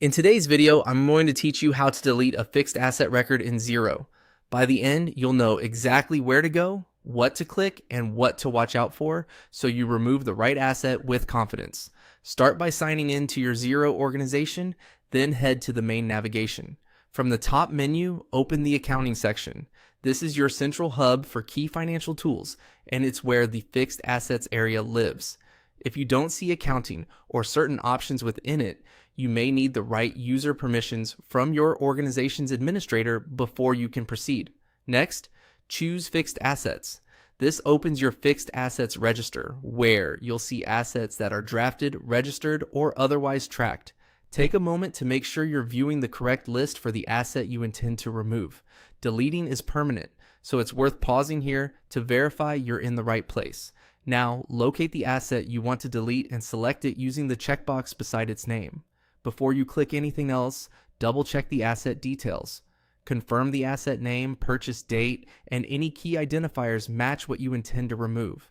In today's video, I'm going to teach you how to delete a fixed asset record in Xero. By the end, you'll know exactly where to go, what to click, and what to watch out for so you remove the right asset with confidence. Start by signing in to your Xero organization, then head to the main navigation. From the top menu, open the accounting section. This is your central hub for key financial tools, and it's where the fixed assets area lives. If you don't see accounting or certain options within it, you may need the right user permissions from your organization's administrator before you can proceed. Next, choose Fixed Assets. This opens your Fixed Assets register, where you'll see assets that are drafted, registered, or otherwise tracked. Take a moment to make sure you're viewing the correct list for the asset you intend to remove. Deleting is permanent, so it's worth pausing here to verify you're in the right place. Now, locate the asset you want to delete and select it using the checkbox beside its name. Before you click anything else, double-check the asset details. Confirm the asset name, purchase date, and any key identifiers match what you intend to remove.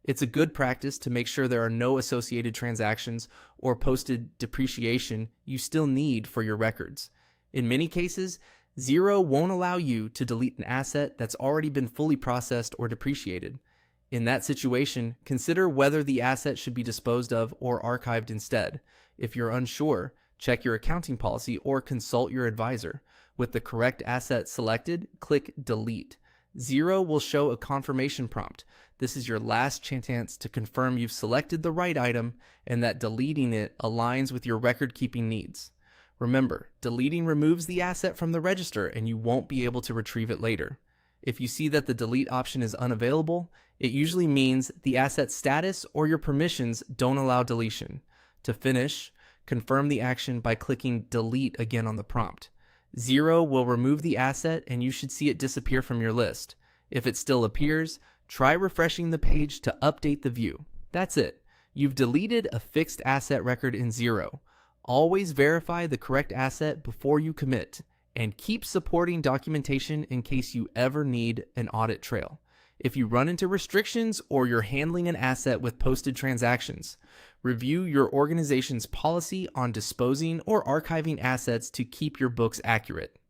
It's a good practice to make sure there are no associated transactions or posted depreciation you still need for your records. In many cases, Xero won't allow you to delete an asset that's already been fully processed or depreciated. In that situation, consider whether the asset should be disposed of or archived instead. If you're unsure, check your accounting policy or consult your advisor. With the correct asset selected, click Delete. Xero will show a confirmation prompt. This is your last chance to confirm you've selected the right item and that deleting it aligns with your record-keeping needs. Remember, deleting removes the asset from the register and you won't be able to retrieve it later. If you see that the delete option is unavailable, it usually means the asset status or your permissions don't allow deletion. To finish, confirm the action by clicking Delete again on the prompt. Xero will remove the asset and you should see it disappear from your list. If it still appears, try refreshing the page to update the view. That's it. You've deleted a fixed asset record in Xero. Always verify the correct asset before you commit, and keep supporting documentation in case you ever need an audit trail. If you run into restrictions or you're handling an asset with posted transactions, review your organization's policy on disposing or archiving assets to keep your books accurate.